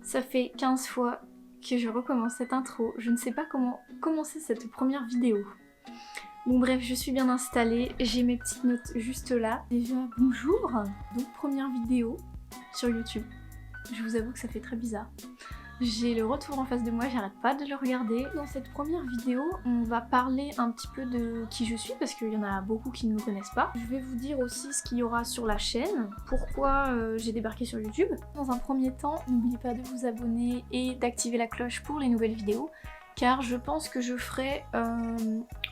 Ça fait 15 fois que je recommence cette intro, je ne sais pas comment commencer cette première vidéo. Bon bref, je suis bien installée, j'ai mes petites notes juste là. Déjà, bonjour. Donc première vidéo sur YouTube. Je vous avoue que ça fait très bizarre. J'ai le retour en face de moi, j'arrête pas de le regarder. Dans cette première vidéo, on va parler un petit peu de qui je suis, parce qu'il y en a beaucoup qui ne me connaissent pas. Je vais vous dire aussi ce qu'il y aura sur la chaîne, pourquoi j'ai débarqué sur YouTube. Dans un premier temps, n'oubliez pas de vous abonner et d'activer la cloche pour les nouvelles vidéos, car je pense que je ferai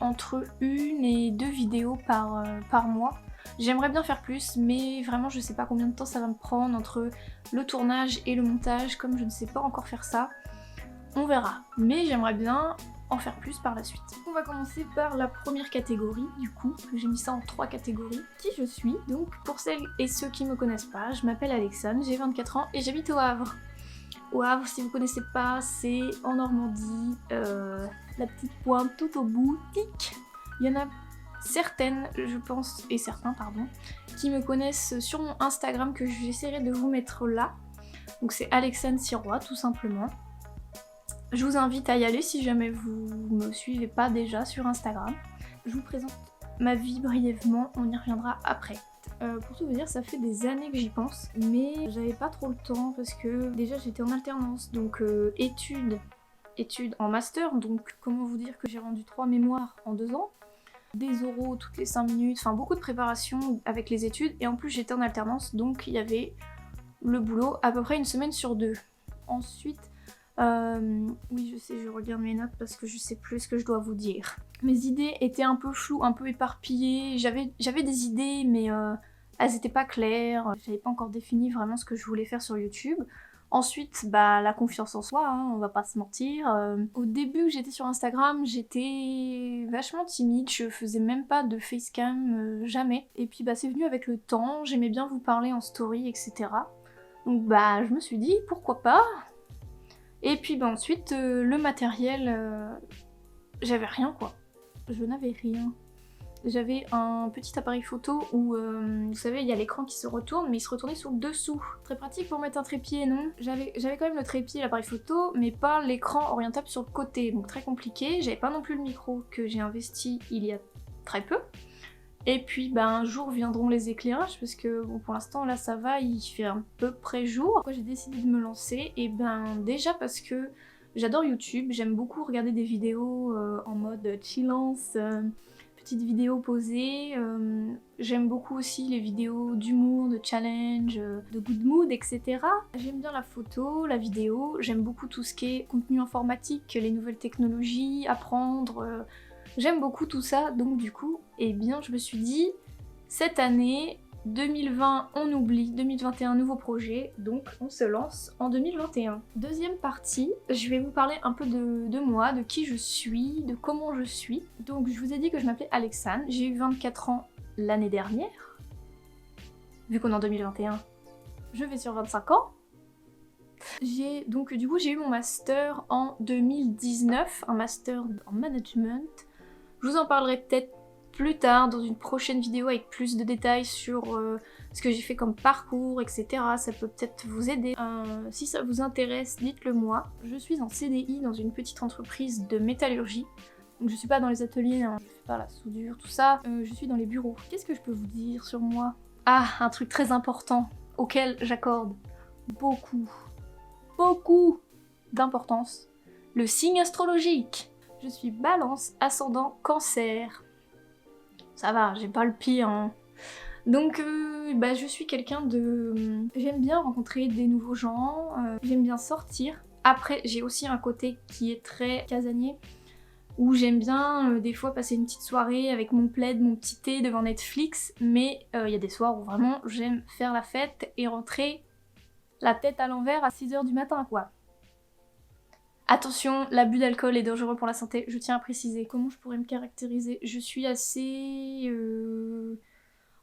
entre 1 et 2 vidéos par mois. J'aimerais bien faire plus, mais vraiment je sais pas combien de temps ça va me prendre entre le tournage et le montage, comme je ne sais pas encore faire ça. On verra, mais j'aimerais bien en faire plus par la suite. On va commencer par la première catégorie, du coup, j'ai mis ça en 3 catégories. Qui je suis, donc pour celles et ceux qui me connaissent pas, je m'appelle Alexandre, j'ai 24 ans et j'habite au Havre. Au Havre, si vous connaissez pas, c'est en Normandie, la petite pointe tout au bout, tic. Il y en a certaines, je pense, et certains, pardon, qui me connaissent sur mon Instagram que j'essaierai de vous mettre là. Donc c'est Alexandre Sirois, tout simplement. Je vous invite à y aller si jamais vous me suivez pas déjà sur Instagram. Je vous présente ma vie brièvement, on y reviendra après. Pour tout vous dire, ça fait des années que j'y pense, mais j'avais pas trop le temps parce que déjà j'étais en alternance, donc études en master, donc comment vous dire que j'ai rendu 3 mémoires en 2 ans, des oraux toutes les 5 minutes, enfin beaucoup de préparation avec les études, et en plus j'étais en alternance, donc il y avait le boulot à peu près 1 semaine sur 2. Ensuite, oui je sais, je regarde mes notes parce que je sais plus ce que je dois vous dire. Mes idées étaient un peu floues, un peu éparpillées, j'avais des idées mais elles étaient pas claires, j'avais pas encore défini vraiment ce que je voulais faire sur YouTube. Ensuite, bah la confiance en soi, hein, on va pas se mentir. Au début que j'étais sur Instagram, j'étais vachement timide, je faisais même pas de facecam, jamais. Et puis bah c'est venu avec le temps, j'aimais bien vous parler en story, etc. Donc bah je me suis dit pourquoi pas. Et puis bah ensuite le matériel, j'avais rien quoi. Je n'avais rien. J'avais un petit appareil photo où, vous savez, il y a l'écran qui se retourne, mais il se retournait sur le dessous. Très pratique pour mettre un trépied, non? J'avais quand même le trépied et l'appareil photo, mais pas l'écran orientable sur le côté, donc très compliqué. J'avais pas non plus le micro que j'ai investi il y a très peu. Et puis, ben, un jour viendront les éclairages, parce que, bon, pour l'instant, là, ça va, il fait à peu près jour. Pourquoi j'ai décidé de me lancer? Et ben, déjà parce que j'adore YouTube, j'aime beaucoup regarder des vidéos en mode chillance, petites vidéos posées. J'aime beaucoup aussi les vidéos d'humour, de challenge, de good mood, etc. J'aime bien la photo, la vidéo, j'aime beaucoup tout ce qui est contenu informatique, les nouvelles technologies, apprendre. J'aime beaucoup tout ça, donc du coup, eh bien je me suis dit, cette année, 2020 on oublie, 2021 nouveau projet, donc on se lance en 2021. Deuxième partie, je vais vous parler un peu de moi, de qui je suis, de comment je suis. Donc je vous ai dit que je m'appelais Alexandre, j'ai eu 24 ans l'année dernière, vu qu'on est en 2021, je vais sur 25 ans. Donc du coup j'ai eu mon master en 2019, un master en management. Je vous en parlerai peut-être plus tard dans une prochaine vidéo avec plus de détails sur ce que j'ai fait comme parcours, etc. Ça peut peut-être vous aider. Si ça vous intéresse, dites-le moi. Je suis en CDI dans une petite entreprise de métallurgie. Donc je suis pas dans les ateliers, hein, je fais pas la soudure, tout ça. Je suis dans les bureaux. Qu'est-ce que je peux vous dire sur moi? Ah, un truc très important auquel j'accorde beaucoup d'importance. Le signe astrologique. Je suis Balance, ascendant Cancer. Ça va, j'ai pas le pire, hein. Donc, bah, je suis quelqu'un de... J'aime bien rencontrer des nouveaux gens, j'aime bien sortir. Après, j'ai aussi un côté qui est très casanier, où j'aime bien des fois passer une petite soirée avec mon plaid, mon petit thé devant Netflix, mais il y a des soirs où vraiment j'aime faire la fête et rentrer la tête à l'envers à 6 h du matin, quoi. Attention, l'abus d'alcool est dangereux pour la santé, je tiens à préciser. Comment je pourrais me caractériser? Je suis assez... on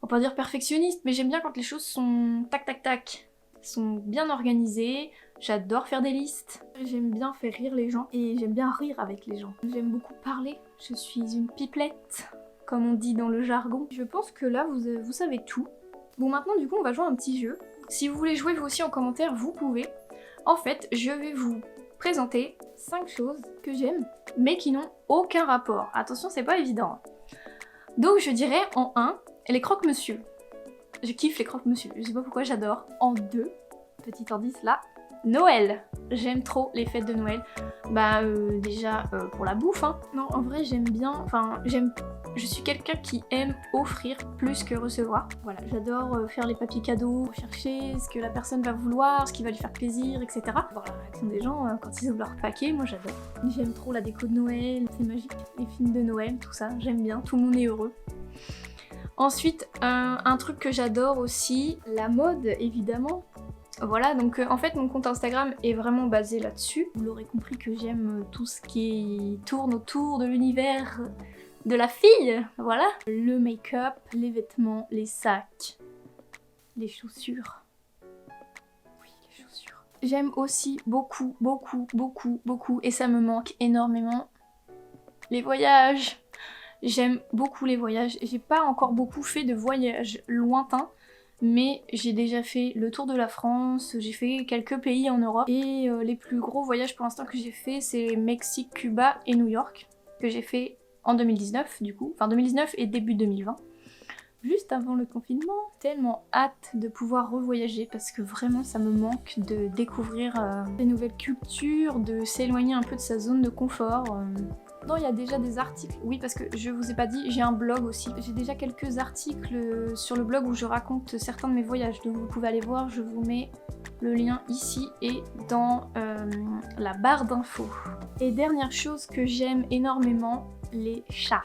va pas dire perfectionniste, mais j'aime bien quand les choses sont tac tac tac, sont bien organisées. J'adore faire des listes. J'aime bien faire rire les gens et j'aime bien rire avec les gens. J'aime beaucoup parler, je suis une pipelette, comme on dit dans le jargon. Je pense que là, vous savez tout. Bon, maintenant, du coup, on va jouer à un petit jeu. Si vous voulez jouer vous aussi en commentaire, vous pouvez. En fait, je vais vous présenter 5 choses que j'aime, mais qui n'ont aucun rapport. Attention, c'est pas évident. Donc je dirais en 1, les croque-monsieur. Je kiffe les croque-monsieur, je sais pas pourquoi, j'adore. En 2, petit indice là, Noël. J'aime trop les fêtes de Noël. Bah déjà pour la bouffe, hein. Non, en vrai j'aime bien, enfin je suis quelqu'un qui aime offrir plus que recevoir. Voilà, j'adore faire les papiers cadeaux, chercher ce que la personne va vouloir, ce qui va lui faire plaisir, etc. Voir la réaction des gens quand ils ouvrent leur paquet, moi j'adore. J'aime trop la déco de Noël, c'est magique. Les films de Noël, tout ça, j'aime bien, tout le monde est heureux. Ensuite, un truc que j'adore aussi, la mode évidemment. Voilà, donc en fait mon compte Instagram est vraiment basé là-dessus. Vous l'aurez compris que j'aime tout ce qui tourne autour de l'univers de la fille, voilà. Le make-up, les vêtements, les sacs, les chaussures. Oui, les chaussures. J'aime aussi beaucoup, et ça me manque énormément, les voyages. J'aime beaucoup les voyages. J'ai pas encore beaucoup fait de voyages lointains, mais j'ai déjà fait le tour de la France, j'ai fait quelques pays en Europe, et les plus gros voyages pour l'instant que j'ai fait, c'est Mexique, Cuba et New York, que j'ai fait en 2019 du coup, enfin 2019 et début 2020, juste avant le confinement. Tellement hâte de pouvoir revoyager parce que vraiment ça me manque de découvrir des nouvelles cultures, de s'éloigner un peu de sa zone de confort. Non, il y a déjà des articles, oui, parce que je vous ai pas dit, j'ai un blog aussi. J'ai déjà quelques articles sur le blog où je raconte certains de mes voyages, donc vous pouvez aller voir, je vous mets le lien ici et dans la barre d'infos. Et dernière chose que j'aime énormément, les chats.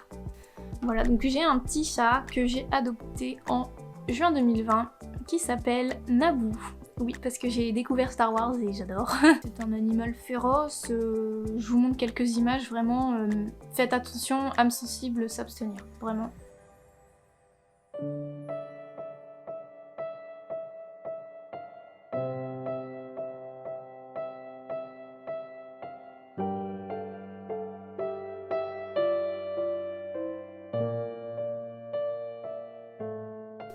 Voilà, donc j'ai un petit chat que j'ai adopté en juin 2020 qui s'appelle Naboo. Oui, parce que j'ai découvert Star Wars et j'adore. C'est un animal féroce, je vous montre quelques images, vraiment, faites attention, âme sensible, s'abstenir, vraiment.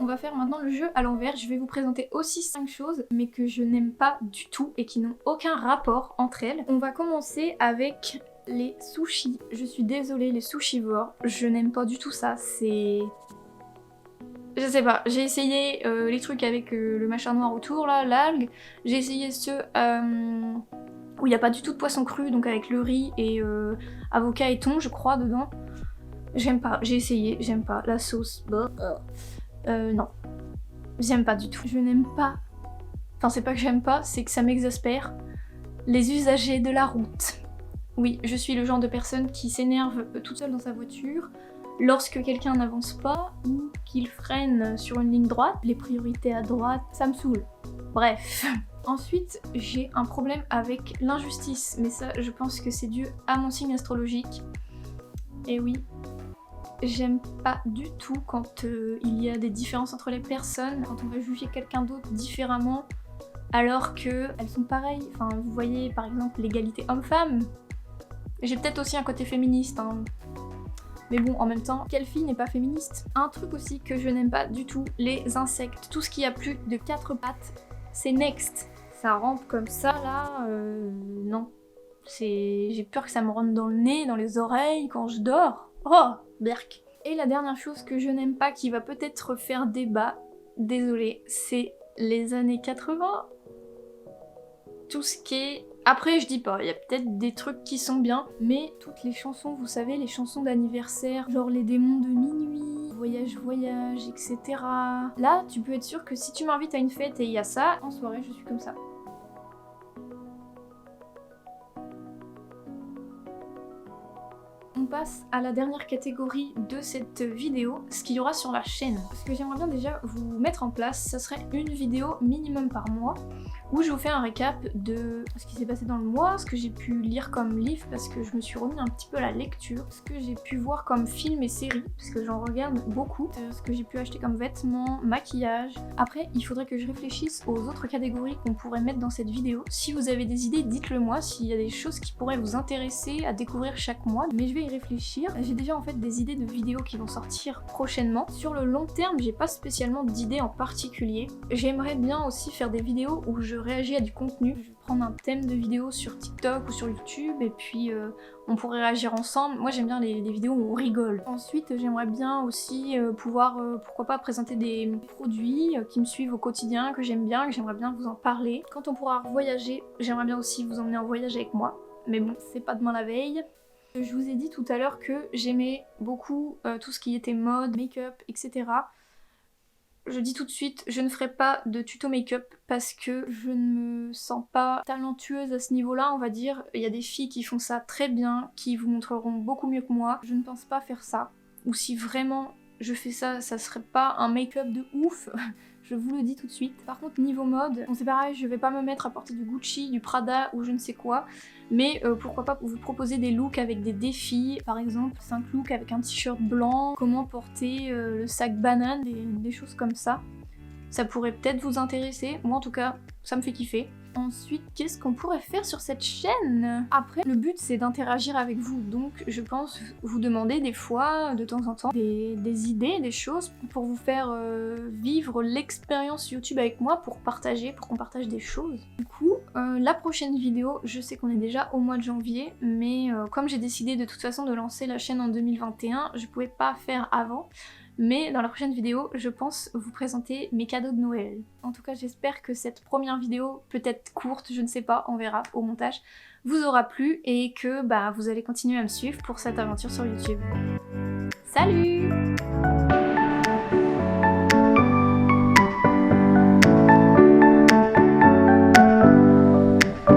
On va faire maintenant le jeu à l'envers. Je vais vous présenter aussi 5 choses, mais que je n'aime pas du tout et qui n'ont aucun rapport entre elles. On va commencer avec les sushis. Je suis désolée, les sushivores, je n'aime pas du tout ça. C'est... Je sais pas, j'ai essayé les trucs avec le machin noir autour, là, l'algue. J'ai essayé ceux où il n'y a pas du tout de poisson cru, donc avec le riz et avocat et thon, je crois, dedans. J'aime pas, j'ai essayé, j'aime pas. La sauce, bah... non, j'aime pas du tout. Je n'aime pas, enfin c'est pas que j'aime pas, c'est que ça m'exaspère, les usagers de la route. Oui, je suis le genre de personne qui s'énerve toute seule dans sa voiture lorsque quelqu'un n'avance pas ou qu'il freine sur une ligne droite. Les priorités à droite, ça me saoule. Bref. Ensuite, j'ai un problème avec l'injustice, mais ça je pense que c'est dû à mon signe astrologique. Et oui, j'aime pas du tout quand il y a des différences entre les personnes, quand on va juger quelqu'un d'autre différemment alors qu'elles sont pareilles. Enfin, vous voyez par exemple l'égalité homme-femme. J'ai peut-être aussi un côté féministe, hein. Mais bon, en même temps, quelle fille n'est pas féministe? Un truc aussi que je n'aime pas du tout, les insectes. Tout ce qui a plus de 4 pattes, c'est next. Ça rampe comme ça là, non. J'ai peur que ça me rentre dans le nez, dans les oreilles quand je dors. Oh, berk. Et la dernière chose que je n'aime pas, qui va peut-être faire débat, désolée, c'est les années 80. Tout ce qui est... Après, je dis pas, il y a peut-être des trucs qui sont bien, mais toutes les chansons, vous savez, les chansons d'anniversaire, genre les démons de minuit, voyage, voyage, etc. Là, tu peux être sûr que si tu m'invites à une fête et il y a ça, en soirée, je suis comme ça. On passe à la dernière catégorie de cette vidéo, ce qu'il y aura sur la chaîne. Ce que j'aimerais bien déjà vous mettre en place, ça serait une vidéo minimum par mois où je vous fais un récap de ce qui s'est passé dans le mois, ce que j'ai pu lire comme livre parce que je me suis remis un petit peu à la lecture, ce que j'ai pu voir comme films et séries parce que j'en regarde beaucoup, ce que j'ai pu acheter comme vêtements, maquillage. Après, il faudrait que je réfléchisse aux autres catégories qu'on pourrait mettre dans cette vidéo. Si vous avez des idées, dites-le moi, s'il y a des choses qui pourraient vous intéresser à découvrir chaque mois, mais je vais y réfléchir. réfléchir. J'ai déjà en fait des idées de vidéos qui vont sortir prochainement. Sur le long terme, j'ai pas spécialement d'idées en particulier. J'aimerais bien aussi faire des vidéos où je réagis à du contenu. Je vais prendre un thème de vidéo sur TikTok ou sur YouTube et puis on pourrait réagir ensemble. Moi j'aime bien les vidéos où on rigole. Ensuite j'aimerais bien aussi pouvoir, pourquoi pas, présenter des produits qui me suivent au quotidien, que j'aime bien, que j'aimerais bien vous en parler. Quand on pourra voyager, j'aimerais bien aussi vous emmener en voyage avec moi. Mais bon, c'est pas demain la veille. Je vous ai dit tout à l'heure que j'aimais beaucoup tout ce qui était mode, make-up, etc. Je dis tout de suite, je ne ferai pas de tuto make-up parce que je ne me sens pas talentueuse à ce niveau-là, on va dire. Il y a des filles qui font ça très bien, qui vous montreront beaucoup mieux que moi. Je ne pense pas faire ça. Ou si vraiment je fais ça, ça serait pas un make-up de ouf. Je vous le dis tout de suite. Par contre, niveau mode, bon, c'est pareil, je vais pas me mettre à porter du Gucci, du Prada ou je ne sais quoi. Mais pourquoi pas vous proposer des looks avec des défis. Par exemple, 5 looks avec un t-shirt blanc, comment porter le sac banane, des choses comme ça. Ça pourrait peut-être vous intéresser. Moi en tout cas, ça me fait kiffer. Ensuite, qu'est-ce qu'on pourrait faire sur cette chaîne? Après, le but c'est d'interagir avec vous, donc je pense vous demander des fois, de temps en temps, des idées, des choses pour vous faire vivre l'expérience YouTube avec moi, pour qu'on partage des choses. Du coup, la prochaine vidéo, je sais qu'on est déjà au mois de janvier, mais comme j'ai décidé de toute façon de lancer la chaîne en 2021, je pouvais pas faire avant. Mais dans la prochaine vidéo, je pense vous présenter mes cadeaux de Noël. En tout cas, j'espère que cette première vidéo, peut-être courte, je ne sais pas, on verra au montage, vous aura plu et que vous allez continuer à me suivre pour cette aventure sur YouTube. Salut!